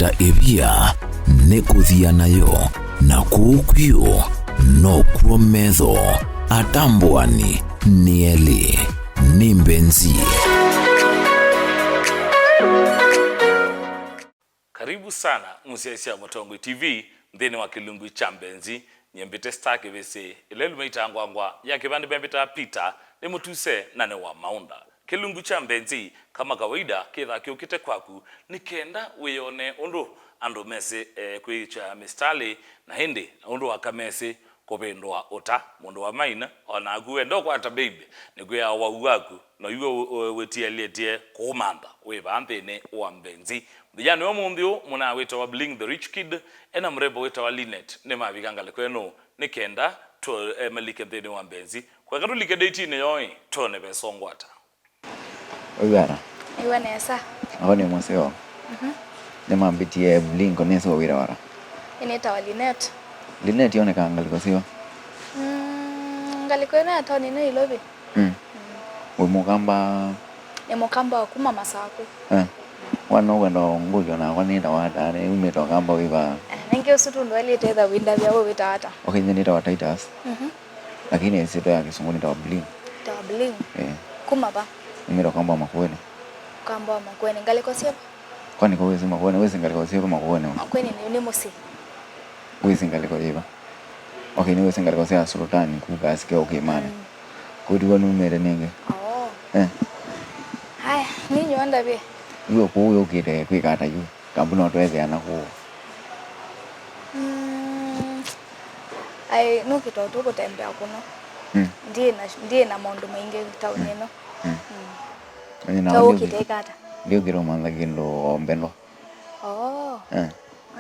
Dr. Evia nekuthia nayo na kuukwiyo no kuometho atambuani nieli ni Mbenzi. Karibu sana musiaisia Motongwe TV ndeni wa kilungu cha Mbenzi nyembete star kevese ilelu meita ngwangwa ya kibandi bembeta pita ni mutuse na ne wa maunda kilungu cha Mbenzi kama kawaida kitha kiukite kwaku nikenda weyone undu ando mese kwicha mistali na hindi undu wakamese kopendwa ota mundu wa maina ona aguwe ndo kwata baby niguya waugaku na yuwe wetielie komanda we bambene wa Mbenzi Dijani wa mundio muna weta wa Bling the rich kid ena mrebo weta wa Linet ne mabigangale kweno nikenda to malike ndene wa Mbenzi kwa kadu like date ne yoi to ne besongwata Oyara Iwanesa ahone moseo ne mambitie Bling koneso wira wara ineta wa Linet Linet yone kangali kosiwa ngali kwena atoni ne ilobi we mukamba ne mukamba kuma masako wano wendo ngulyo na wanenda wada ne umeto kamba wiva nenge usutu ndwali tetha winda byabo bitata okay nyenita wa Titus lakini sito ya kisungu nita wa Bling kuma ba umeto kamba makuene kamba makuene ngali kosiwa kwani kwa wezi makuene wezi ngali kosiwa makuene makuene ni musi wezi ngali kosiwa okay ni wezi ngali kosiwa sultani kugasike okay mana kudi wanu mere nenge haya ninyo anda be Yo kuyo kire kwikata yu kambuno tweze anaku ai nukito tuko tembea kuno ndiye na mondo maingi town eno tawo kitekata ndio kiro manda kindo ombeno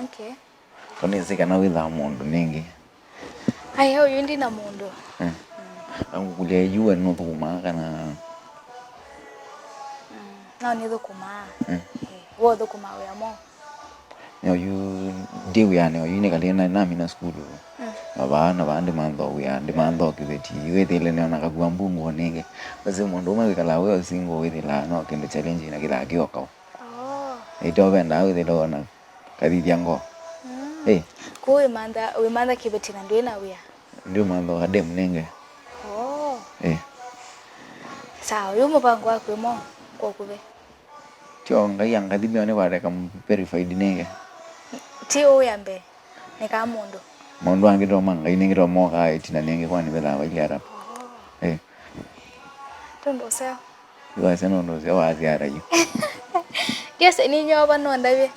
okay kone sika na witha mondo ningi ai hao yundi na mondo angu kulia yu no thuma kana no ni thukuma wo thukuma we amo no yu diu ya no yu ne kalena na mina school abana bandi mando ya ndi mando kibeti wethele ne ona kagwa mbungu nenge base mondo ma kala we singo wethela no kende challenge na kila kioka ito benda wethela ona kadidi yango ko we manda kibeti na ndio na we ndio mando adem nenge sawa yo mupango wako mo kwa kube tio ngai anga dimione bare kam verified nenge tio yambe ne ka mondo ange do manga inenge do mo ka itina nenge kwani bela wa yara tondo sa yo aseno ndo se wa yara yu yes ni nyoba no ndabe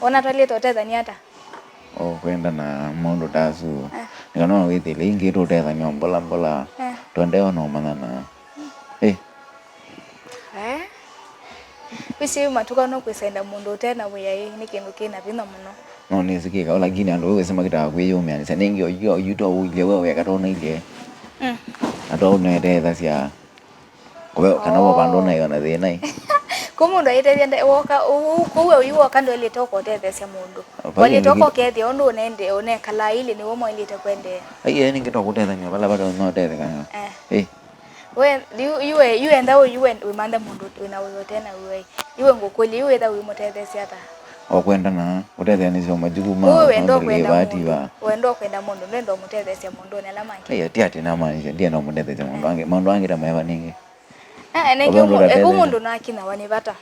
ona twali toteza ni hata kwenda na mondo dazu nikano withile ingi to teza nyombola mbola tonde ono manana Wisi matuka no kwesenda mundo tena we ni kindu kina bino muno no nizikika ola gini ando wewe sema kita kweyo mya nisa ningi yo yuto uile wewe katona ile ato no ete sia kwa kana wa bando na yona de nai komo ndo ite yenda woka kuwe yuwa kando ile toko tete sia mundo wale toko kete ondo nende one kala ile ni womo ile tekwende ai ningi to kuteza nya bala bado no tete kana when you and that you went we manda mundo na we tena we iwe ngokoli iwe da we motete sia ta kwenda na utete ni sio majuku ma wewe ndo kwenda mundo ndo motete sia mundo na lama ngi ati ati na mani ndia no motete sia mundo ange tama ningi nenge mundo na kina wani bata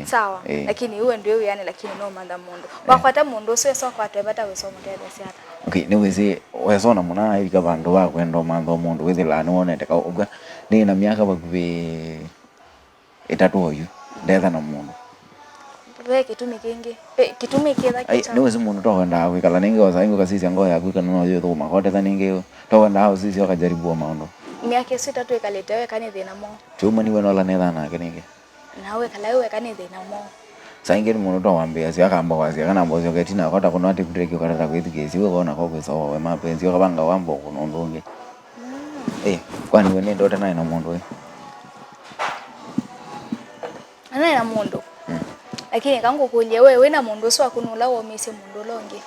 sawa lakini iwe ndio yani lakini no manda mundo wakwata mundo so kwata bata we so motete sia ta okay ni wezi wezona muna higa bandu ba kwenda mando mundo withila no one teka ubwa ni na miaka bakuve itatu oyu ndetha na mundo we kitumi kingi kitumi kida kicha ni wezi mundo to kwenda kwikala ningi oza ingo kasisi ngo ya kwika no yo thuma kote tha ningi to kwenda au sisi wakajaribu maondo miaka sita tu ikalete we kani thina mo chuma ni weno la netha na kingi nawe kala we kani thina mo saingeri mundo to wambia sia kamba wasia kana mbozo ketina kota kuno ati break ukata kwithike siwe kona ko kweso we mapenzi okabanga wambo kuno ndungi kwani we ndo tena ina mundo ana ina mundo lakini kangu kulie wewe na mundo so akunula wo mise mundo longe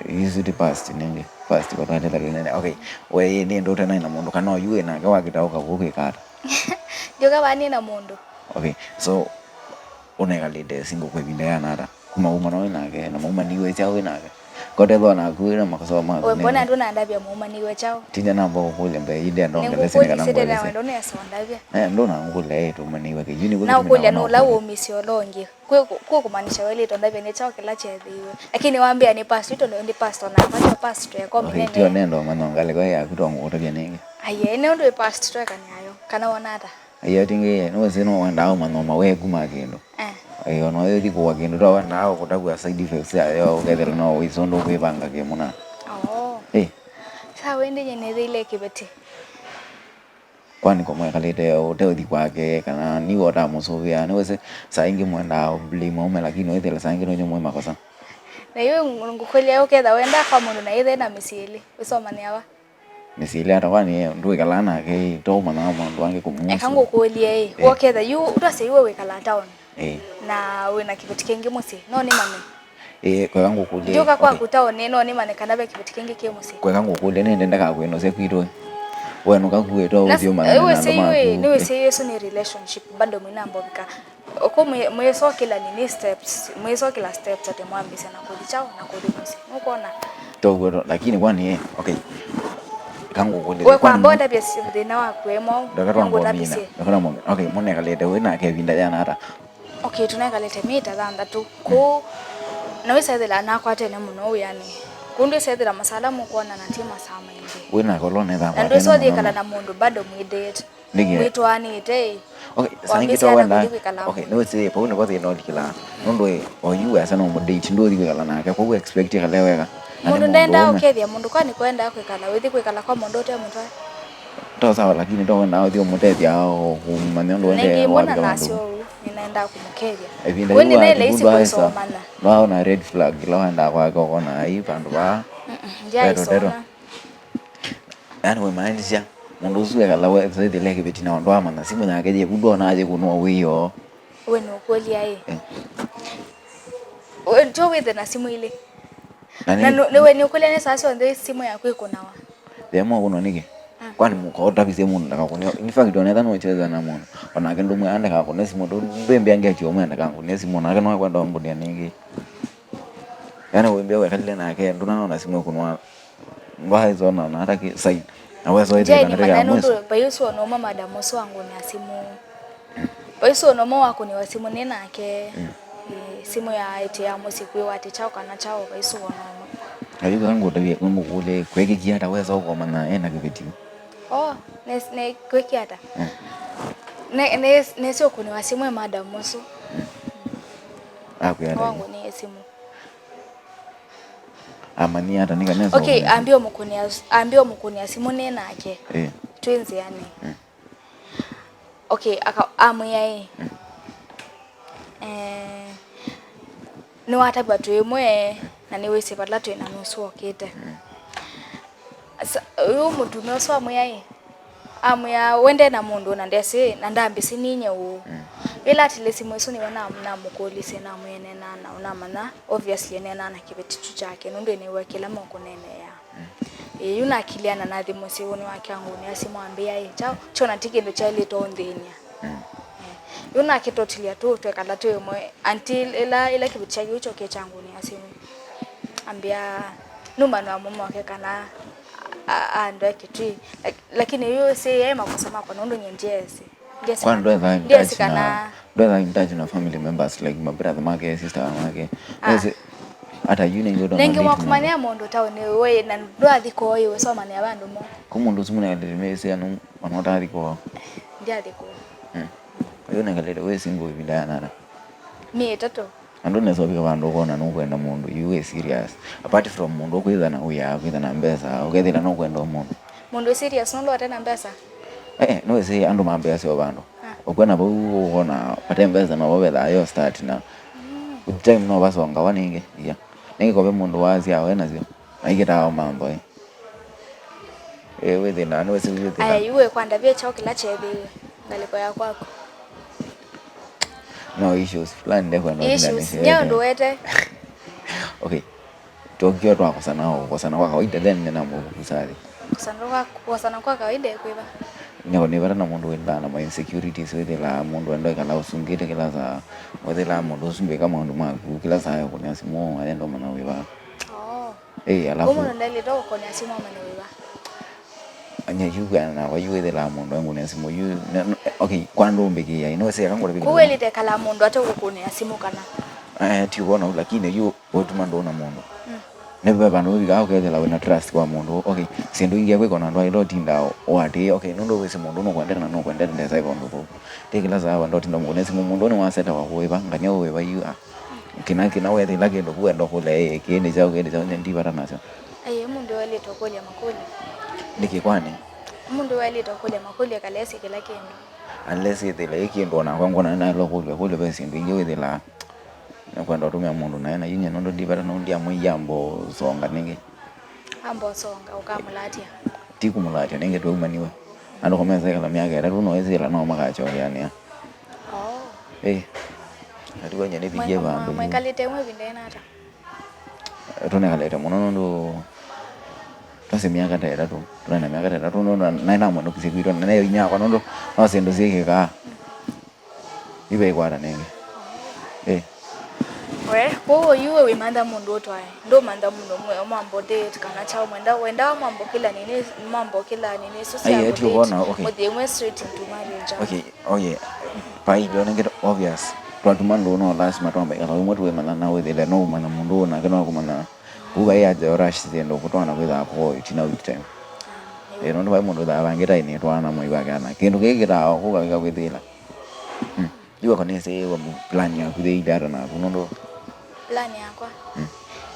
is the past ninge past kwa tata nene okay we ndo tena ina mundo kana yue na kwa kitauka kukikata ndio kama ni na mundo okay so unegalide singo kwebinde yanara kuma no nake na mauma niwe chao nake kote thona kuira makasoma we mbona ndo naandabia mauma niwe chao tinya namba kule mbe ide ndo ngele sene kana ngwele na ndo ne sondabia ndo na ngule to maniwe ke yuni na ukule no la umisi olongi kwa kumaanisha wele to ndabia ne chao kila chethiwe lakini waambia ni pastor ndo ndi pastor na kwa pastor kwa mimi ndio nendo manongale kwa ya kutongo utabia ninge aye ne ndo pastor kanyayo kana wonata aye tinge no sino wanda manoma we kuma kendo ayo no yo diko wakendo to wanda kutakuwa side effects ayo ukethera no wisondo kwibanga ke muna sawa wende nyene ile kibeti kwani kwa mwekalete uteothi kwake kana ni wota musuvia ni wese saingi mwenda blimo ume lakini wethela saingi no nyumwe makosa na iwe ngukholia uketha wenda kwa mundu na ithe na misili usoma ni aba misili ata kwani ndu ikalana ke to mana mundu wange kumusu ekango kuolie uketha yu utase iwe wekala town na we na kibeti kingi musi no ni mame kwa kangu kulie joka kwa kutao neno ni mane kana be kibeti kingi ke musi kwa kangu kulie nende ndaka kweno se kwiro wenu kakueto uthio mana na niwe say yeso ni relationship bado mwina mbobika uko mweso kila nini steps mweso kila steps ate mwambise na kodi chao na kodi musi ukona to lakini kwani kangu kulie we kwa mbonda bia thina wakwemo ngo ndabise okay mone kalete wena ke vinda jana hata okay tunakalete mita thanda tu ko na wisa thela na kwate ne muno yani kundu sethira masalamu kuona na tima sama inde wena kolone tha kwa ndo so thikala na mundu bado mwidate mwitwanite okay sangi to wenda okay no say po ne kwa thina ndikila ndo o US no mo date ndo thikala nake kwa expect kala wega mundu ndenda ukethia mundu kwani kwenda kwikala withi kwikala kwa mundu te mutwa to sawa lakini to wenda uthio mutethia au kumanya ndo wende wa ndo ninaenda kumukethia wewe ni ile isi kusomana no na red flag la wenda kwa kona hii pandu ba ndio yani we maanisha mundu usuwe kala we zaidi leke betina ndo ama na simu yake je kudo na aje kunwa wiyo we no kweli ai we ndio wewe na simu ile na wewe ni kweli ni sasa ndio simu yako iko nawa demo kuno nige kwani mukota bise mundu ndakakunya in fact onetha no cheza na mundu onake ndu mwande kakune simu ndo mbembe ange acho mwanda kakune simu nake no kwenda mbudia ningi yani wembe we kalile nake ndo na simu kunwa ngwa zona na hata ki side na wewe zoe tena ndio ndo paiso no mama damoso wangu ni simu paiso no mama wako ni wasimu nena yake simu ya ite ya musiku wate chao kana chao paiso no ayo kangu tabia kungu kule kweke kiata wewe uko mana ena kibeti ne kweke ata ne sio kuni wasimu ya madamoso akuyata wangu ni simu amani hata nika neza okay ambio mkunia simu nena yake twins yani okay aka amuyai ni watabwa twimwe na niwese patatu ina nusu okite uyu mutu no so amuyai amuya wende na mundu na ndese na ndambi sininye u ila tilesi mweso ni wana na mukoli sena mwene na una mana obviously nena na kibetitu chake ndo ni wakila moko nene ya yuna akiliana na thimu sioni wake angu ni asimwambia chao chona tikendo cha ile to ndenia yuna kitotilia tu twekala tu mwe until ila kibitu chake ucho ke changu ni asimu ambia numa na mama wake kana ando kitu lakini hiyo si yeye makosa mako ndo nyenjezi kwa ndo na family members like my brother make sister make hata yune ndo nengi mwakumania mondo tawo ni wewe na ndo athiko wewe soma ni abandu mo kumundu sumuna ndimese anu wanota athiko ndia athiko yone kalele wewe singo ibindaya nana mie tato ando nezo bika bandu kona no kwenda mundu you serious apart from mundu okwitha na uya kwitha na mbesa ukethira no kwenda mundu serious no lo atena mbesa no say ando mambesa yo bandu okwena bo ukona pate mbesa no bobetha yo start na time no basonga waninge ya ninge kobe mundu wazi awe nazio aikita mambo wewe na no say wewe aya iwe kwanda bia chao kila chebe ngalipo ya kwako no issues plan ndeko no issues ndio ndo wete okay tokyo twakosana kwa kawaida then nina mkusali kusana kwa kawaida kuiba Nyo ni bara na mundu wenda na ma insecurities with la mundu ndo kala usungite kila saa with la mundu usumbe kama mundu maku kila saa yako ni simu ayendo mana wiba alafu como ndo ile ndo koni simu mana wiba anya yuga na wa yuwe la mundu wangu ni simu yu okay kwando mbeki ya ino se rango biki kuweli te kala mundu hata ukuni simu kana ti wona lakini yu otuma ndo na mundu nebe bantu biga okethela wena trust kwa mundu okay sindu ingia kwe kona ndo ilo tinda wati okay ndo wese mundu no kwendera no kwendera ndesa iko ndo tekila sawa ndo tinda mundu nesi mundu ni waseta wa kuiba nganya wewe yu kina wewe lake ndo kuenda kule kiende chao ndi bara nacho mundu wale tokolia makoli nikikwani mundu wale tokolia makoli kalesi kila kendo unless ile kendo na kwangu na lo kule basi ndio wewe la na kwenda tumia mundu na yena yinya ndo ndibara no ndia muyambo songa ninge ambo songa ukamulatia tikumulatia ninge twumaniwe ando komeza kala myaka era runo ezela no makacho yani atuwa nyane bije bandu mwekalite mwe bindena ata tone kaleta muno ndo tose myaka tera tu tuna myaka tera tu no na mwana kusikwiro na nayo nyaka ndo no sendo zike ka ibe kwara ninge kwa yuwe wimanda mundu otwae ndo manda mundu mwe mambo date kana chao wenda mambo kila nini social mwe straight into marriage okay pai don't get obvious but mando no lazima tuambe kala mtu we mana nawe ile no mana mundu na kana kumana uba ya rush zendo kutwana kweza ko itina with time ndo bai mundu da bangira ini twana mwe bagana kindu kekira ko ga kwethila yuwa konese wa plan ya kuthila na kunondo plan yakwa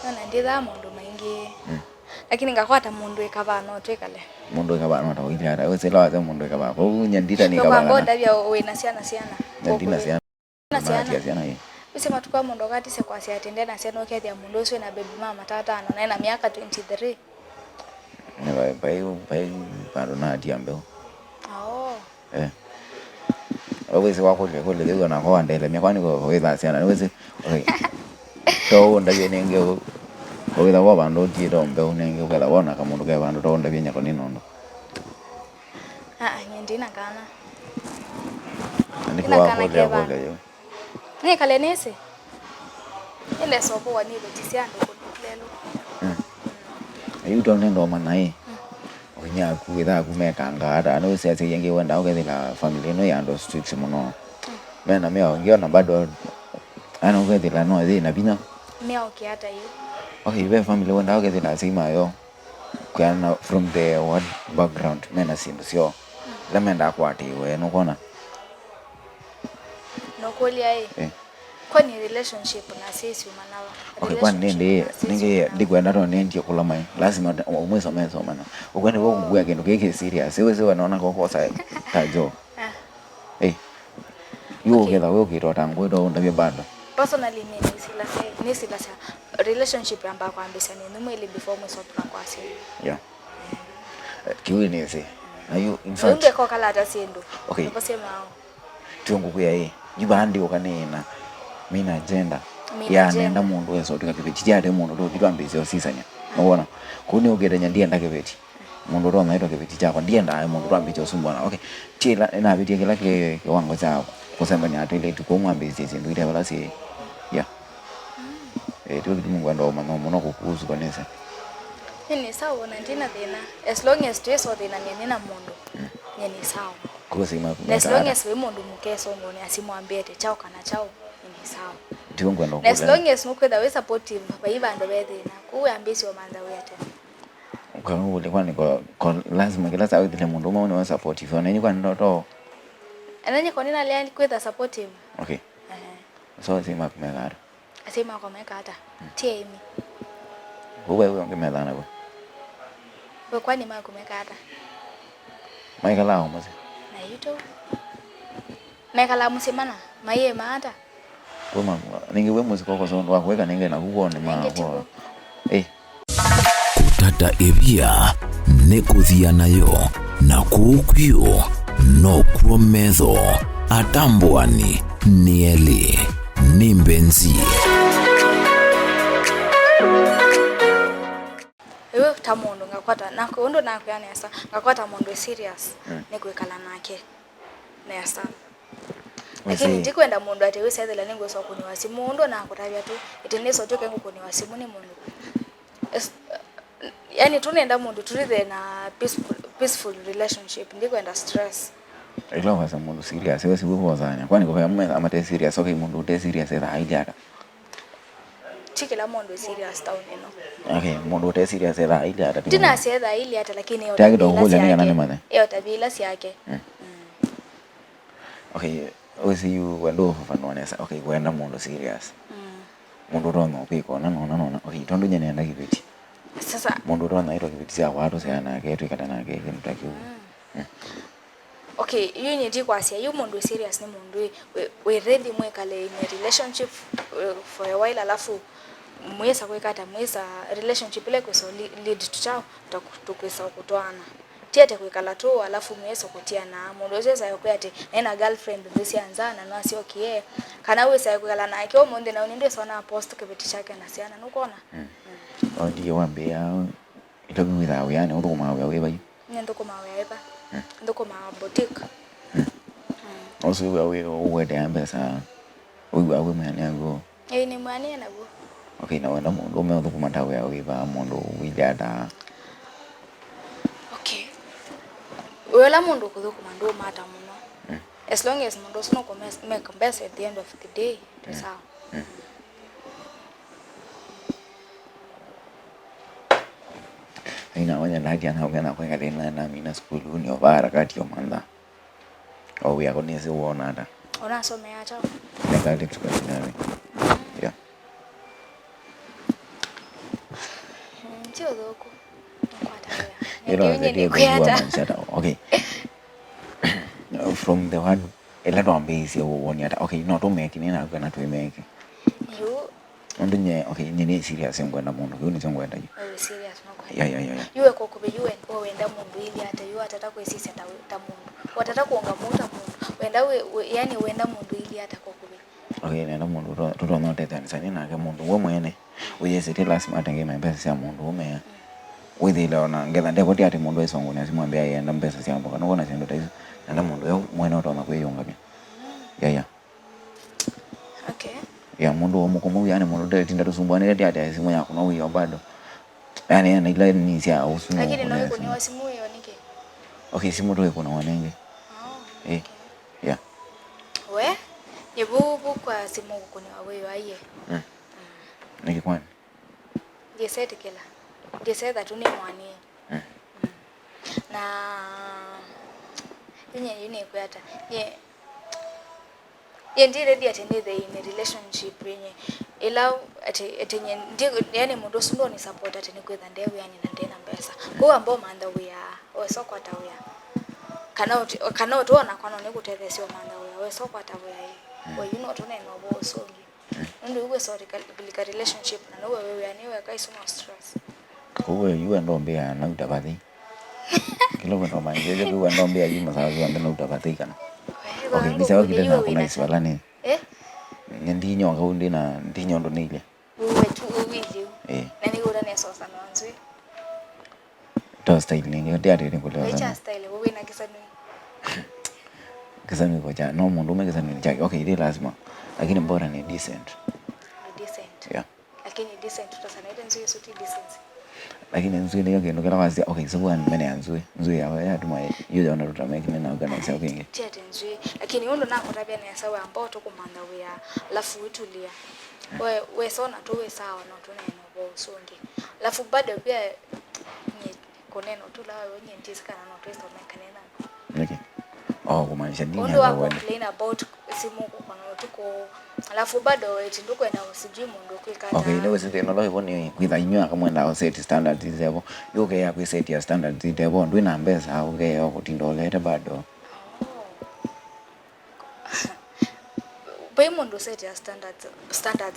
nona nditha mundu maingi lakini ngakwata mundu ekabano twekale mundu ekabano atawithara wese lawa mundu ekabano ko nyandita ni kabana kwa ngoda bya wina siana ndina siana wese matukwa mundu kati se kwa sia tende na siana okethia mundu ucio na baby mama tatano na ina miaka 23 ne bai paro na diambe wese wako kule leo na kwa ndele mikwani ko weza siana wese okay to ndabye nenge wetha wa bandu tiro mbe unenge wetha wona kama mundu ke bandu to ndabye nyako ninondo nyendina kana ndikuwa kule yo ni kale nese ile sopo wani betisiando kulelo ayu to nendo manai onya kuwetha kumeka ngara no sese yenge wenda ukethila family no yando strict muno mena meo ngiona bado ana ukethila no thina bina meo kiata hiyo okay we family wenda ukethila sima yo kana from the what background mena sindu sio lamenda kwati we no kona no kolia kwani relationship na sisi manawa okay kwani ninge ndikwenda to ndio kula mai lazima umweso meso mana ukwenda wo kuguya kindu keke serious wewe wanaona kwa kosa tajo yo kela wewe kirota ngwedo ndabye bado personally ni sila relationship amba kwa ambisa ni numeli before mweso tunakwasi kiwe nese ayo in fact unge kwa kala ata siendo okay kusema tungu kuya jibandi ukanena mina agenda ya nenda mundu weso tukakibeti jade mundu ndo kitwambise osisanya ubona kuni ugedanya ndiye ndakebeti mundu ndo naito kebeti chako ndiye ndaye mundu twambise osumbwana okay tila na bitie kila ke wango chako kusema ni atile tukomwambise sindu ile balasi tu mungu ndo mano muno kukuzu kanisa ni sawa na ndina tena as long as tu so tena nyenena mundu nyeni sawa kusema as long as we mundu mukeso ngone asimwambie te chao kana chao ni sawa tiungu ndo as long as nukwenda we supportive baiba ndo bethina kuambisi omanza we atena ukanu ule kwani kwa lazima kila saa ile mundu mwana wa supportive na kwa ndo ananye kwa nina lea kwenda supportive okay so sima kumegara asema kwa meka hata tiemi wewe ungemedana kwa we kwani mako meka hata maika lao mose na yito meka la musimana maye maata wema ninge we muziko ko so weka ninge na kuone ma kutata ebia nekuthia nayo na kukwio no kuometho atambwani nieli ni Mbenzi yu ta mundu ngakwata nako undu nako yani asa ngakwata mundu serious nikwikala nake nesa lakini ndikwenda mundu ate wisethela ningo so kuni wasimu undu nako tabia tu iteneso toke ngo kuni wasimu ni mundu yani tunenda mundu turithe na peaceful relationship ndikwenda stress ilo wasa mundu serious wewe sibuzanya kwani kwa mwe amate serious okay mundu ute serious era haijaka chikila mundu serious town ino okay mundu ute serious era haijaka tina setha ili hata lakini yote tagi dogoja ni kana mane yote bila si yake okay wesi you wendo fufano nesa okay kwenda mundu serious mundu rono piko na okay tondo nyene nda kibiti sasa mundu rono iro kibiti ya watu sana ketu ikatana ke kimtaki okay yunye ndikwasia yu mundu serious ni mundu we ready mwekale in a relationship for a while alafu mwesa kwekata mwesa relationship ile kweso lead to chao tukwesa kutwana tiete kwekala tu alafu mwesa kutiana mundu weza yokwate na girlfriend ndisi anzana na sio kie kana wesa kwekala na kio mundu na uninde sona post kibiti chake na siana nukona ndiye wambia itobi without yani udukuma wewe bayi ndukuma wewe ndukuma boutique also we de ambesa we mwana yango ni mwana yango okay na wenda mundu ume udukuma tawe yawe ba mundu wijada okay wela mundu kudukuma ndo mata muno as long as mundu sino make best at the end of the day sawa ina wanya lagi anaongea kwa kadena na mina school ni obara kati yo manda au ya konese uona hata unasomea acha nekati tukasinani ya ndio doko kwata okay from the one elato ambezi uoni hata okay no to make ni na kana to make you ondunye okay ni serious ngwenda mundu yuni ngwenda you serious ya yuwe kokube yuwe wenda mundu ili hata yu atata kwesisi ta mundu watata kuonga muta mundu wenda yani wenda mundu ili hata kokube okay nenda mundu to no tete nsani na ke mundu wo mwene uyesete lazima atenge mpesa ya mundu ume withile ona ngetha ndeko ti ati mundu esongo ni asimwambia yenda mpesa cia mboka no kona sendo taizo nenda mundu yo mwene utona kwiyunga ya okay ya mundu wo mukumu yani mundu tete tinda tusumbwane ti ati asimu yako no wiyo bado yani ile ni sia usumu lakini no yuko ni wasimu yo nike okay simu to yuko na wanenge yeah we yebu kwa simu yuko ni wawe aye niki kwani jesete kila jesete tu ni mwani na yune kwata ye ndire dia tendeze in a relationship yenye ila atenye yani mundu sundo ni support ateni kwetha ndewe yani na ndena mbesa kwa ambao manda uya we soko atawya kana utona kono ni kutethesio manda uya we soko atawya we you know tone no bo songi ndio uwe sorry kalika relationship na wewe yani we kai soma stress kwa you ndo mbea na utabadhi kilo kwa manje kwa ndo mbea yima sawa ndo utabadhi kana okay bisa wakile na kuna iswala ni ndinyo ngaundi na ndinyo ndo nile uwe tu uwili nani ura ne sosa nwanzwe to style ni ndio ati ni kulewa sana cha style wewe na kisani kwa cha no mundu umeke sana chake okay ile lazima lakini bora ni decent yeah lakini decent tutasana ile nzuri suti decency lakini nzuri ndio kendo kala wazi okay so bwana mene nzuri ya tuma hiyo ona tutameke na organize okay tete nzuri lakini undo nako tabia ni sawa ambao tukumanda wea alafu utulia we sona tu we sawa na tuneno bo songi alafu bado pia ni koneno tu la wenye ndisikana na twesta mekanena okay kumaanisha nini hapo wao complain about simu kwa tuko alafu bado eti nduko ina usijui mundu kwikata okay leo sisi ndio leo ni kwitha inyoa kama enda set standards zebo yoke ya ku set ya standards zebo ndo ina mbesa okay yako tindolete bado bai mundu set ya standards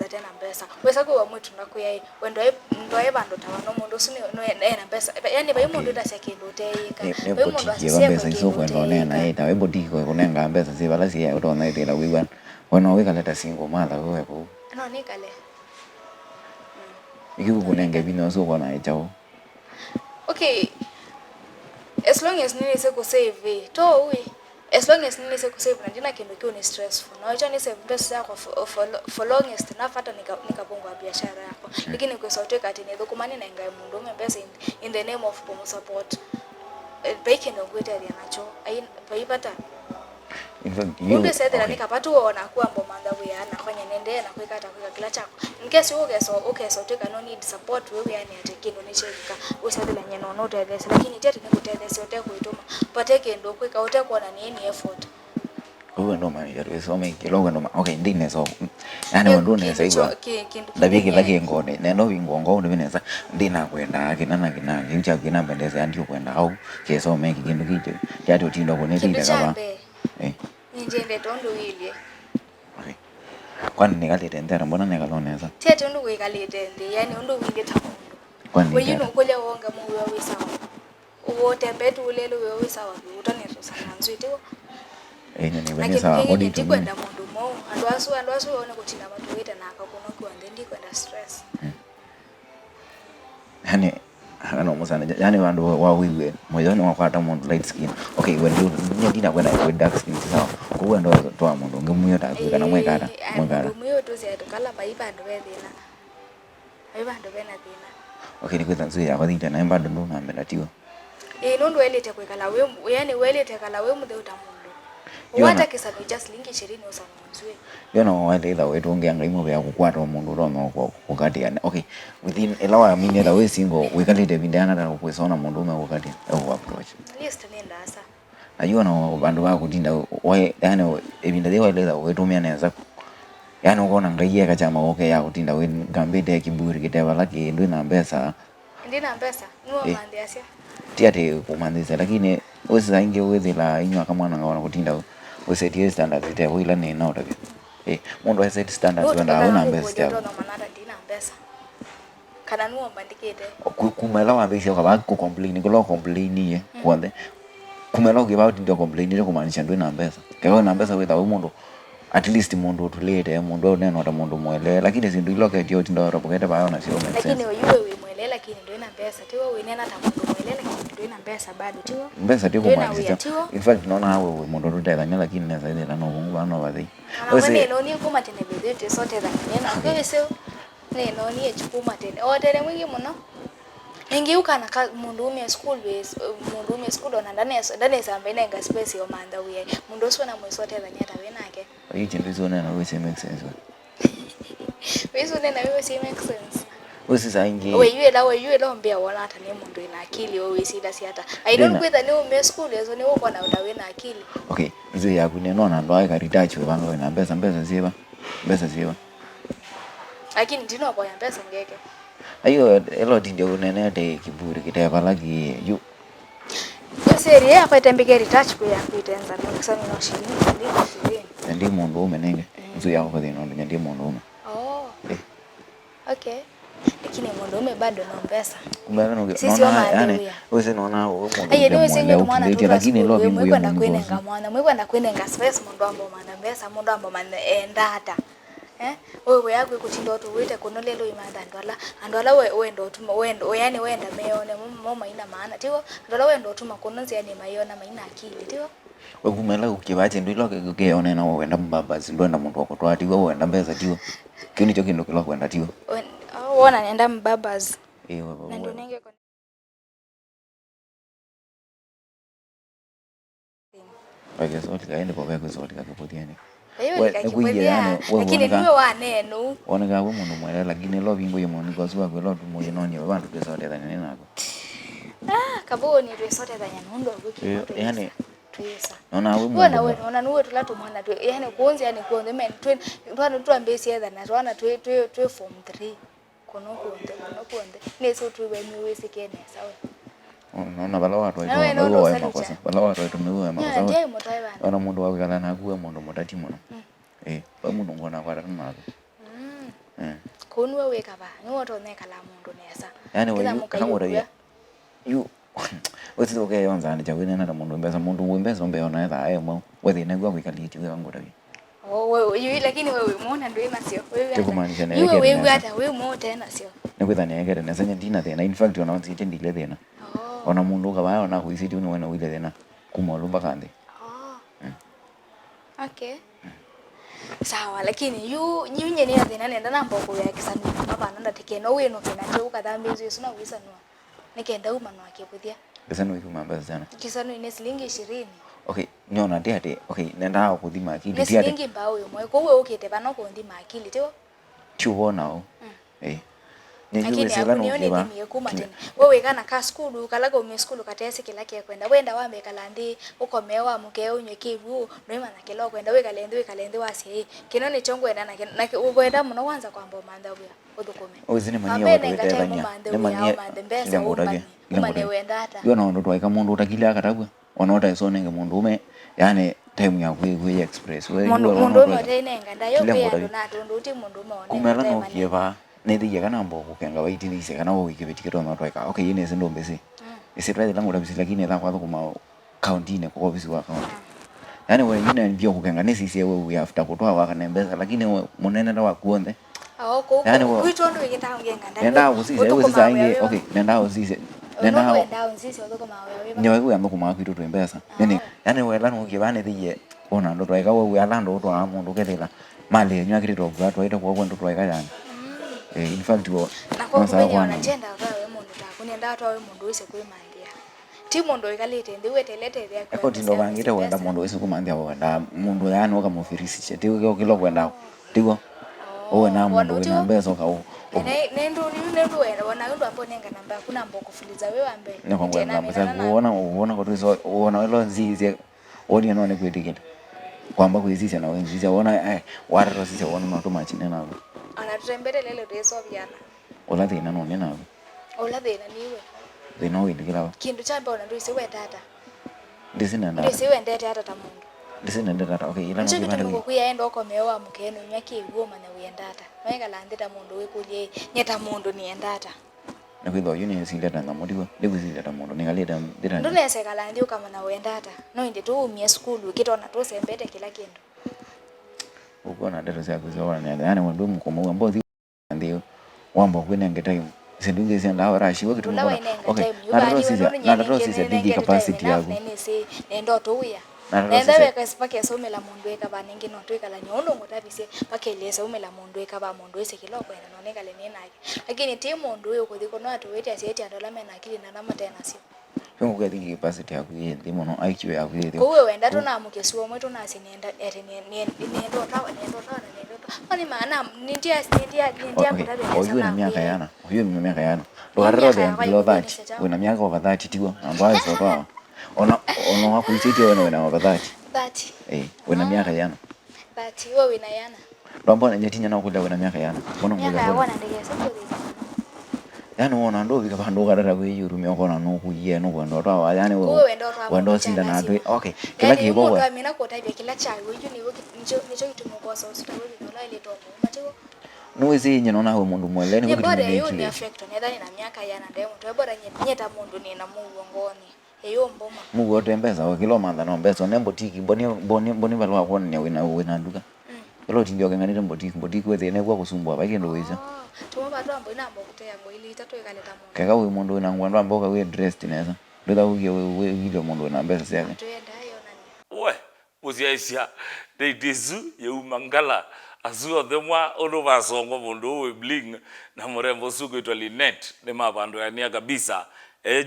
atena mbesa wesa kwa mwitu nakuya wendo bando tawano mundu suni no ena mbesa yani bai mundu ndasya kindu teika bai mundu asya mbesa iso kwenda nena ita bai botiko kunenga mbesa zibala siya utona ita wiwa wana weka leta single mother wewe ko no nikale ikiwa kunenga bino so kona itao Okay, as long as nini se kusave to we, as long as nini se kusave na ndina kindu kiu ni stressful na wacha ni save pesa yako for longest enough hata nikabonga biashara yako lakini kwa sauti kati ni dokumani na ingae mundu umepesa in the name of pomo support bake ndo kweta ya nacho ai paipata mundu sete nikapata uona kuwa mbomanda we anafanya nende na kuweka hata kwa kila chako in case okay so take no need support wewe yani atekindo ni cheka usete la nyeno no tedesi lakini tete ni kutedesi yote kuituma pateke ndo kweka wote kuona ni any effort uwe ndo manager we so make logo ndo okay ndine so yani ndo ne saiwa ndabiki laki ngone neno wingongo ndo bineza ndina kwenda kinana kinja kina bendeza ndio kwenda au keso make kindu kije yato tindo kone tida kaba njende tondo ile okay kwani nikalete ndera mbona nikaloneza tete ndo kuikalete ndi yani ndo winge tamundo kwani wewe unokuja wonga mu wewe sawa wote betu ulele wewe sawa utanezo sana nzwite ni bene sawa body to kwenda mundu mo andu asu one kutina matu weta na akakono kwa ndi kwenda stress yani hano musana yani wandu wawiwe moyoni wakwata mundu light skin okay when you nyadina kwenda with dark skin sawa kuwa ndo toa mundu ngemuyo takwika na mwekata muyo to se tukala baiba ndo wethina baiba ndo bena thina okay nikweza nzuri ya badinta na mbado ndo na mbelatiwa ndo elete kwekala we yani welete kala we mudhe utamundu wata kisa no just link 20 usana nzwe yona wale ila wetu ongeanga imo ya kukwata mundu roma wakati yani okay within elawa mini ela we single we kalite bindana na kuesona mundu ume wakati au approach list nenda asa ayona bandu ba kutinda we yani ebinda dewa lela wetu mianeza yani ukona ngaiye kachama okay ya kutinda we gambite kiburi kiteba laki ndina mbesa nuwa mande asia tiate kumandisa lakini wesa inge wethila inywa kama ngwana kutinda wesetie standards ite wila ni na utabi mundu wa set standards wenda una mbesa ndo manada ndina mbesa kana nuwa mandikete kumela wa mbesa kwa ku complain ko complain ye kwande kumela ke about ndo complain ndo kumanisha ndo na mbesa kwa na mbesa wetha mundu at least mundu utulete mundu neno ta mundu mwele lakini sindu iloke dio tindo robokete bayo na sio mbesa lakini wewe mwele lakini ndo na mbesa tiwa we nena ta mundu mwele lakini ndo na mbesa bado tiwa mbesa tiko mwanisa in fact naona hawe mundu tutela nya lakini neza ile na mungu bano bathi wese neno ni kuma tene bedete sote za nena kwa sio neno ni echukuma tene otere mwingi muno ningiuka na mundu ume school base mundu ume school ona ndane samba inenga space yo manda uye mundu sona mwesote za nyata wenake hichi ndizo nena wese make sense wese nena wese make sense wese saingi wewe la mbia wala hata ni mundu ina akili wewe sida si hata I don't kwetha ni ume school yezo ni uko na udawe na akili okay nzo ya kuneno na ndo akaritachi bango na mbesa siba lakini ndino kwa mbesa ngeke ayo elo ndio unenete kiburi kiteba lagi yu seri hapa itembeke retouch kwa kuitenza na kusema no shilingi ndi mundu umenenge nzo ya kwa dino ndi mundu ume okay lakini mundu ume bado na pesa kumbe naona yani wewe unaona wewe mundu lakini lo bingu mwe kwenda kwenenga mwana mwe kwenda kwenenga space mundu ambo manda pesa mundu ambo manda endata wewe yako kutinda watu wite kono lelo imanda andwala we ndo tuma wendo yani wenda meone mama ina maana tiwo andwala we ndo tuma kono yani mayona maina akili tiwo wekumela ukibache ndo iloke kukeone na wenda mbaba zindwenda mundu wako twati wewe wenda mbeza tiwo kini cho kindo kilo kwenda tiwo wona nenda mbabas wewe ndo nenge wage zote kaende kwa wage zote kakuputiani lakini niwe wa neno oneka kwa mundu mwele lakini lo bingo yo mundu kwa sababu lo tumoye noni abantu twesote thani nako kaboni twesote thani ndo wiki yani twesa naona wewe ona nuwe tulatu mwana twe yani kuonze yani kuonze men twana tuambesi etha na twana twe form 3 kono kuonde neso tuwe miwesi kene sawa naona bala watu wa makosa bala watu wa makosa ona mundu wa kala na kuwe mundu mutati muno ba mundu ngona kwa tatu nako kunwe weka ba ngoto ne kala mundu nesa yani wewe kama ura you what's okay yonza ni jawine na mundu mbeza mundu mbeza mbe ona etha mo wethi ne gwa kwikaliti we ngora bi wewe lakini wewe muona ndio ina sio wewe tukumaanisha wewe hata wewe muona tena sio kwithani egere na senya ndina thina in fact ona onzi ndile thina ona mundu kabaya ona kuisiti uno wena wile thina kuma lumba kandi okay sawa lakini yu nye ni thina nenda na mboko ya kisanu mabana ndatike no wino kina nje ukathambe Yesu na wisanwa nikenda uma no akibuthia kisanu ikuma mbasa sana kisanu ine shilingi 20 okay nyona ndiate okay nenda kuthima akili ndiate shilingi mbao yo mwe kowe ukite bana ko ndima akili tio chuona lakini akunione ndimie kuma tena wewe kana ka skulu kalaga ume skulu katese kila kia kwenda wenda wambe kalandi ukomewa mkeo unywe kivu noima na kilo kwenda we kalende wasi kinone chongo enda na ukwenda muno wanza kwamba manda uya udukome uzini mania watu wetethania ne mania mbesa umane wenda hata yo no ndo twaika mundu utakile akatabwa onota isonenge mundu ume yani time ya kwe express we mundu ume tenenga ndayo pia ndo ndo uti mundu ume ona kumela no kieva nethia kana mbo kukenga waitithise kana wo wikibetiketo no twaika okay ine sindo mbese isitwaje langu tabisi lakini etha kwa kuma county ine kwa office wa county yani we ine ndio kukenga nesisi we after kutwa waka nembeza lakini munene ndo wakuonde ko kuitondo wikita ngenga nenda usise we sisa inge okay nenda usise nenda usise odoko mawe nyewe we ando kuma kwito twembesa yani we lanu ukibane thie ona ndo twaika we alando twa mundu kethela mali nyakirito kwa twaita kwa ndo twaika yani in fact wo nakomenya wanagenda vawe mundu takunenda watu wawe mundu wese kuimandia ti mundu ikalete ndiwe telete ya kwa tindo bangite wenda mundu wese kumandia wenda mundu yani wakamufirisi chete ukilo kwenda tigo owe na mundu wina mbezo ka nendo wena wana ndo ambo nenga namba kuna mbo kufuliza wewe ambe tena uona kwa tuzo uona welo nzize oni anone kwetikita kwamba kuizisha na wenzisha uona wara sisi uona mtu machine na anatrembele lelo deso byana ola thina no nena ola thina niwe thina we ndikira kindu chambe ona ndisi we tata ndisina nda ndisi we ndete tata mundu ndisina nda tata okay ila no kibanda ko kuya endo ko mewa mukeno nyaki igoma na we ndata wenga landita mundu we kulye nyeta mundu ni ndata na kwitho yuni sindata na mudiwa ndikuzinda mundu nikaleta ndira ndo nese kalandi ukama na we ndata no inde tu umie school kitona tu sembete kila kindu ukona data zako zawana yani mundu mkomo ambozi ndio wambo kwenenge time sindunge senda awara shiwo kitumona okay na rosisi digi capacity yako nendo to uya nenda weka spake somela mundu eka baningi no tweka la nyondo ngotabise pakelesa umela mundu eka ba mundu ese kiloko ena noneka le nena lakini ti mundu uyo kodiko no atwete asieti andola mena akili na nama tena sio Fungu kwa digi capacity yako yende mono IQ yako yende ko wewe enda to na mukesuo mwetu na sinenda ete nendo tawa Oni maana nindia kutabe huyu na miaka yana huyu ni miaka yana dogarro de below that una miaka over 30 tigo ambayo sio ona wakuititi wewe na over 30 una miaka yana 30 wewe una yana rombo na nyetinya na kula una miaka yana mbona ngoja bona ndege sio yani ona ndo bika bando garara kwe yuru mi okona no kuye no kwendo twa yani wendo sinda na atu okay kila kibo wa mimi nako tabe kila chai wewe ni nicho kitumokosa usitawe bila ile tomo matiko nuwezi nyino nawe mundu mweleni kwa kitu hiyo ni affect nedhani na miaka yana ndemo to bora nyeta mundu ni na muongoni eyo mboma mugo tembeza wa kilo manda no mbezo nembo tiki boni balwa kwone wina nduka ilo tindio kenganira mbotiki wethe ne kwa kusumbwa bakendo weza tuma bado ambo inambo kutea ngo ili itatu ikaleta mundu kaka we mundu na ngwandwa mboka we dressed neza ndoda uye we ile mundu na mbeza sasa tuenda hiyo nani we muziaisia deidizu yeumangala azuo themwa ondo basongo mundu we Bling na murembo suku itwa Linet ne mabando ya kabisa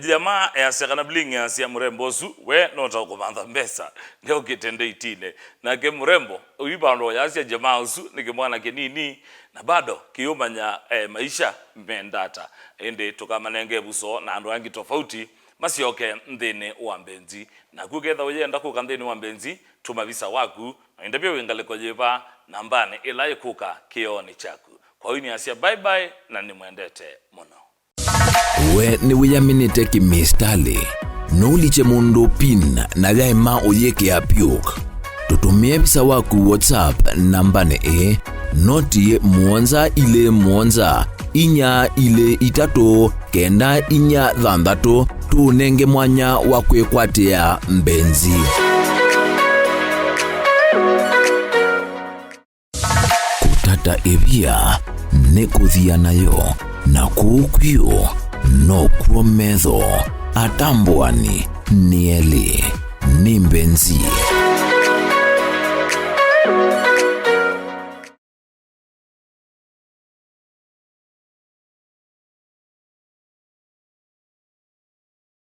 jamaa yasekana Bling yasia murembo su we nota kumantha mbesa leo kitende itine na ke murembo uyibando yasia jamaa su nikimwana kinini na bado kiyumanya maisha mbendata ende tukamanenge buso na ando yangi tofauti masioke ndene wa Mbenzi na kugetha uyenda kuka ndene wa Mbenzi tumavisa waku ende pia wengale kojeva nambane ila ikuka kioni chaku kwa hiyo ni asia bye bye na nimwendete muno we ni wiyaminite kimistali nuliche mundu pin na gaima oyeke apiok tutumie bisa waku WhatsApp nambane noti muonza ile muonza inya ile itato kenda inya thanthatu tunenge mwanya wa kwikwatia Mbenzi kutata evia nikuthia nayo na kukwio no kuo metho atambwani nieli ni Mbenzi.